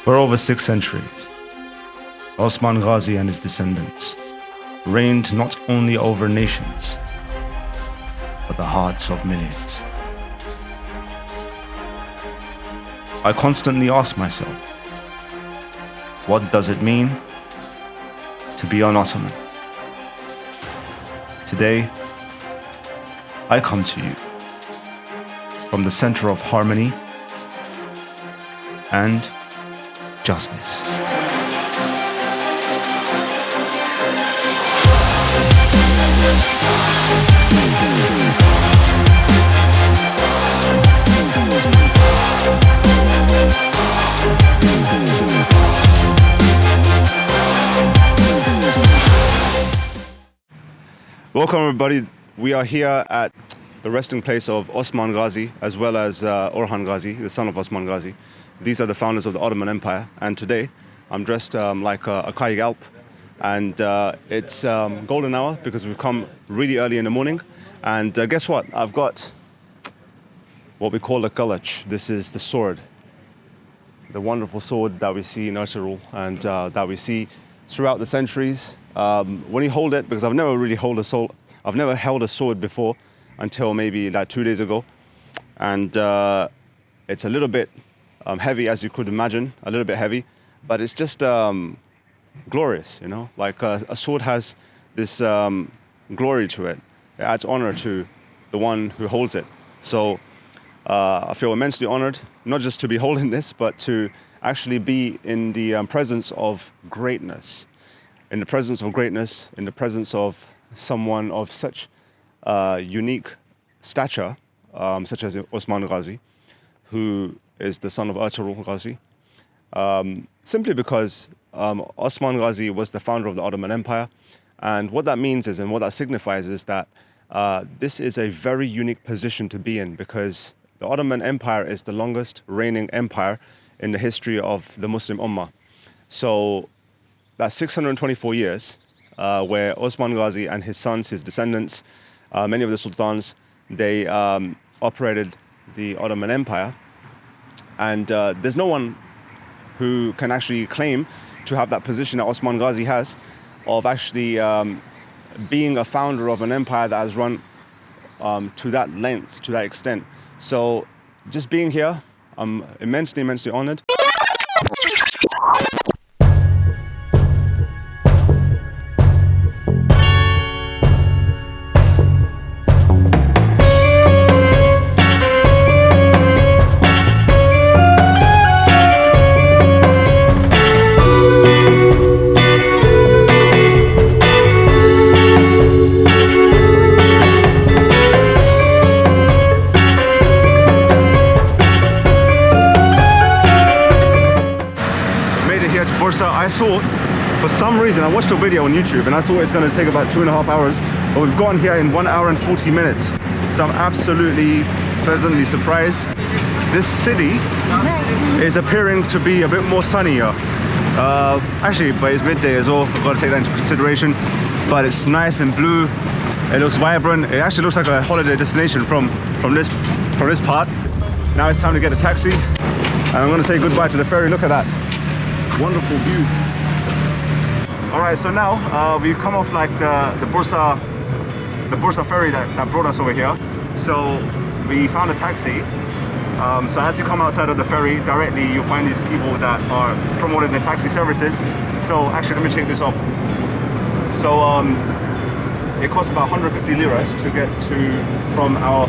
For over 6 centuries, Osman Gazi and his descendants reigned not only over nations, but the hearts of millions. I constantly ask myself, what does it mean to be an Ottoman? Today, I come to you from the center of harmony and justice. Welcome everybody. We are here at the resting place of Osman Gazi as well as Orhan Gazi, the son of Osman Gazi. These are the founders of the Ottoman Empire, and today I'm dressed like a Kaig Alp, and it's golden hour because we've come really early in the morning. And guess what? I've got what we call a kalach. This is the sword, the wonderful sword that we see in Ertugrul and that we see throughout the centuries. When you hold it, because I've never held a sword before until maybe like 2 days ago, and it's a little bit heavy, as you could imagine, a little bit heavy, but it's just glorious, you know. Like a sword has this glory to it. It adds honor to the one who holds it. So I feel immensely honored, not just to be holding this, but to actually be in the presence of greatness. In the presence of greatness, in the presence of someone of such unique stature, such as Osman Gazi, who is the son of Ertugrul Gazi, simply because Osman Gazi was the founder of the Ottoman Empire. And what that means is, and what that signifies is that this is a very unique position to be in, because the Ottoman Empire is the longest reigning empire in the history of the Muslim Ummah. So that's 624 years where Osman Gazi and his sons, his descendants, many of the sultans, they operated the Ottoman Empire. And there's no one who can actually claim to have that position that Osman Gazi has, of actually being a founder of an empire that has run to that length, to that extent. So just being here, I'm immensely honored. Bursa. I saw, for some reason, I watched a video on YouTube and I thought it's going to take about 2.5 hours, but we've gotten here in 1 hour and 40 minutes. So I'm absolutely pleasantly surprised. This city is appearing to be a bit more sunnier. Actually, but it's midday as well. I've got to take that into consideration. But it's nice and blue. It looks vibrant. It actually looks like a holiday destination from this part. Now it's time to get a taxi, and I'm going to say goodbye to the ferry. Look at that. Wonderful view. All right, so now we've come off like the Bursa ferry that brought us over here. So we found a taxi. So as you come outside of the ferry, directly you'll find these people that are promoting the taxi services. So actually, let me take this off. So it costs about 150 liras to get from the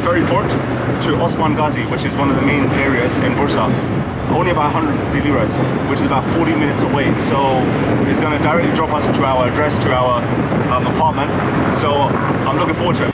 ferry port to Osman Gazi, which is one of the main areas in Bursa. Only about 150 liras, which is about 40 minutes away. So it's going to directly drop us to our address, to our apartment. So I'm looking forward to it.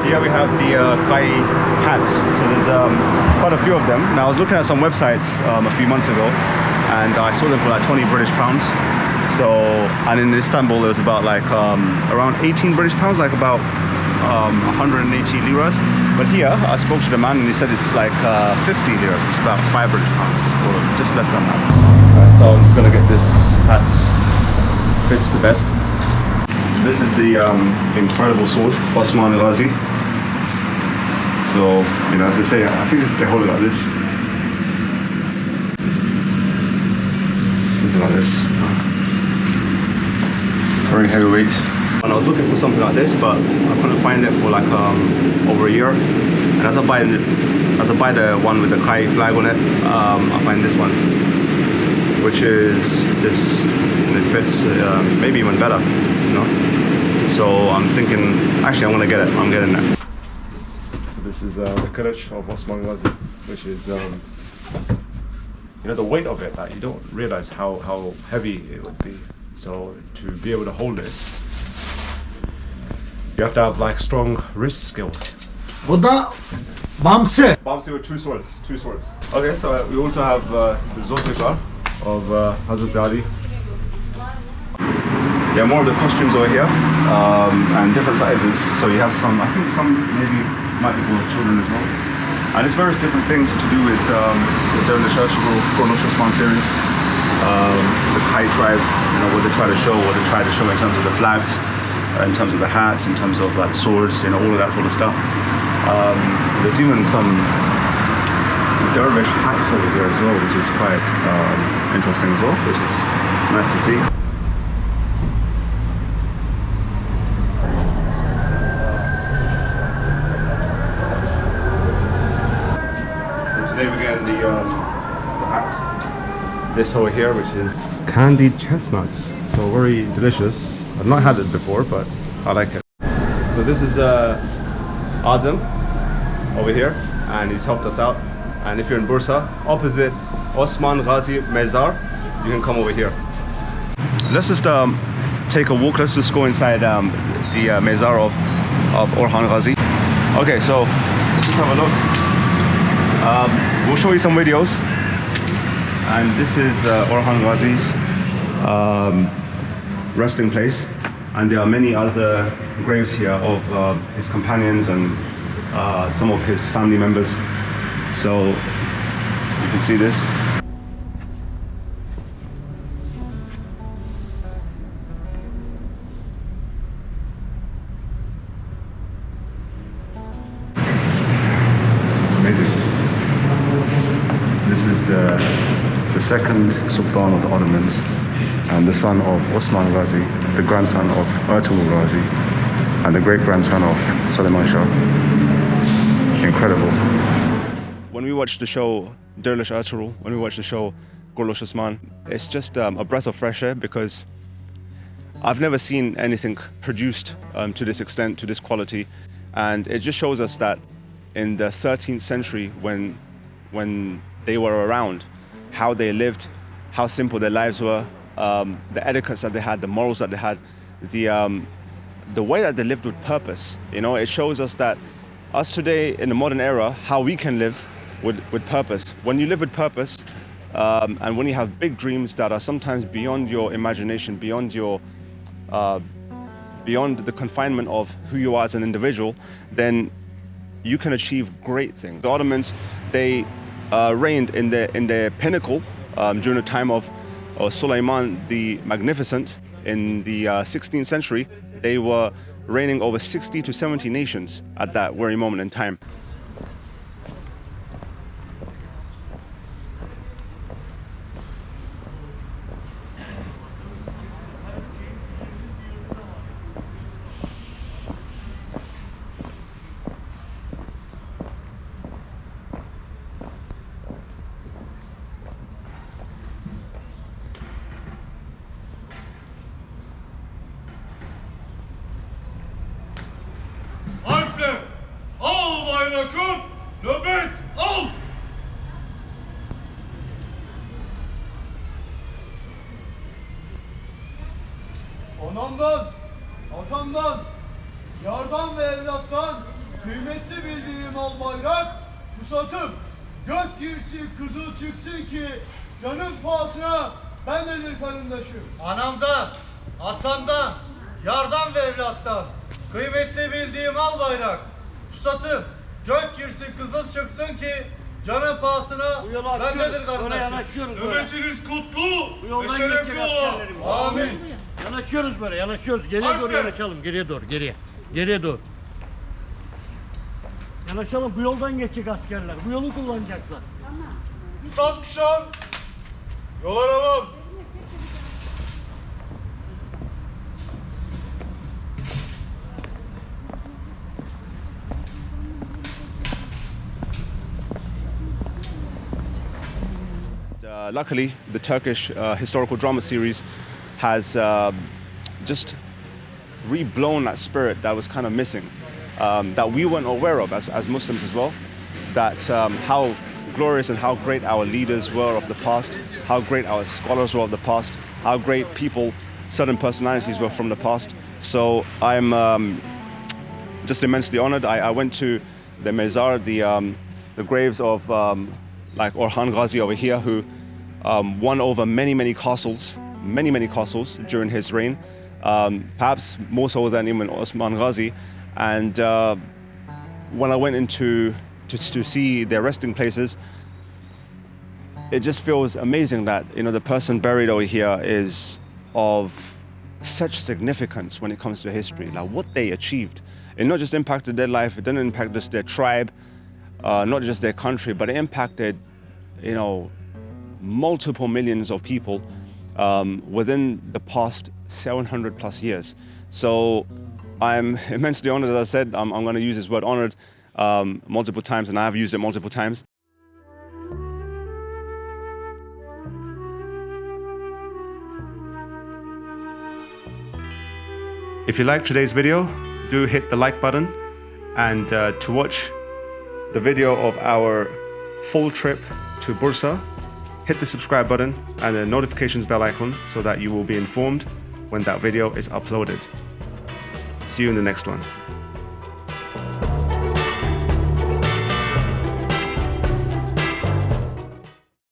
Here we have the Kai hats. So there's quite a few of them. Now I was looking at some websites a few months ago, and I saw them for like 20 British pounds. So, and in Istanbul it was about like around 18 British pounds, like about 180 liras. But here I spoke to the man and he said it's like 50 liras, which is about 5 British pounds, or just less than that. So I'm just gonna get this hat. Fits the best. This is the incredible sword, Osman Gazi. So, you know, as they say, I think they hold it like this. Something like this. Very heavyweight. And I was looking for something like this, but I couldn't find it for like over a year. And as I buy the one with the Kai flag on it, I find this one, which is this, and it fits maybe even better, you know. So I'm thinking, actually I'm gonna get it. I'm getting it. So this is the Kurulus of Osman Gazi, which is you know, the weight of it. Like, you don't realize how heavy it would be. So to be able to hold this, you have to have like strong wrist skills. Bu da Bamsi. Bamsi with two swords. Okay, so we also have the Zolfikar of Hazrat Ali. Yeah, more of the costumes over here, and different sizes. So you have some, I think some maybe might be for children as well. And it's various different things to do with the Dirilis Kurulus Osman series. The Kai tribe, you know, what they try to show in terms of the flags, in terms of the hats, in terms of like swords, you know, all of that sort of stuff. There's even some dervish hats over here as well, which is quite interesting as well, which is nice to see. Today we're getting the hat. This over here, which is candied chestnuts. So very delicious. I've not had it before, but I like it. So this is Adam over here, and he's helped us out. And if you're in Bursa, opposite Osman Gazi Mezar, you can come over here. Let's just take a walk. Let's just go inside the Mezar of Orhan Gazi. Okay, so let's just have a look. We'll show you some videos, and this is Orhan Gazi's resting place, and there are many other graves here of his companions and some of his family members, so you can see this. This is the second Sultan of the Ottomans, and the son of Osman Gazi, the grandson of Ertugrul Gazi, and the great-grandson of Suleiman Shah. Incredible. When we watch the show Dirilis Ertugrul, when we watch the show Kurulus Osman, it's just a breath of fresh air, because I've never seen anything produced to this extent, to this quality, and it just shows us that in the 13th century, when they were around, how they lived, how simple their lives were, the etiquettes that they had, the morals that they had, the way that they lived with purpose. You know, it shows us that us today in the modern era, how we can live with purpose. When you live with purpose, and when you have big dreams that are sometimes beyond your imagination, beyond the confinement of who you are as an individual, then you can achieve great things. The Ottomans, they reigned in their pinnacle during the time of Suleiman the Magnificent in the 16th century. They were reigning over 60 to 70 nations at that very moment in time. bayrakım nöbet al! Anamdan, atamdan, yardan ve evlattan Kıymetli bildiğim al bayrak, pusatım. Gök girsin, kızıl çıksın ki canım pahasına bendedir karındaşım. Anamdan, atamdan, yardan ve evlattan. Kıymetli bildiğim al bayrak, pusatım. Gök girsin, kızıl çıksın ki canım pahasına bendedir karındaşım. Yanaşıyoruz böyle. Nöbetiniz kutlu Bu yoldan ve şerefli geçecek ola. askerlerimiz. Amin. Yanaşıyoruz böyle, yanaşıyoruz. Geriye doğru yanaşalım, geriye doğru, geriye. Geriye doğru. Yanaşalım, bu yoldan geçecek askerler. Bu yolu kullanacaklar. Pusat kuşan. Yola devam. Luckily, the Turkish historical drama series has just reblown that spirit that was kind of missing, that we weren't aware of as Muslims as well, that how glorious and how great our leaders were of the past, how great our scholars were of the past, how great people, certain personalities were from the past. So I'm just immensely honored. I went to the mezar, the graves of like Orhan Gazi over here, who won over many castles during his reign, perhaps more so than even Osman Gazi. And when I went into to see their resting places, it just feels amazing that, you know, the person buried over here is of such significance when it comes to history, like what they achieved. It not just impacted their life, it didn't impact just their tribe, not just their country, but it impacted, you know, multiple millions of people within the past 700 plus years. So I'm immensely honored. As I said, I'm going to use this word honored multiple times, and I have used it multiple times. If you liked today's video, do hit the like button, and to watch the video of our full trip to Bursa, hit the subscribe button and the notifications bell icon so that you will be informed when that video is uploaded. See you in the next one.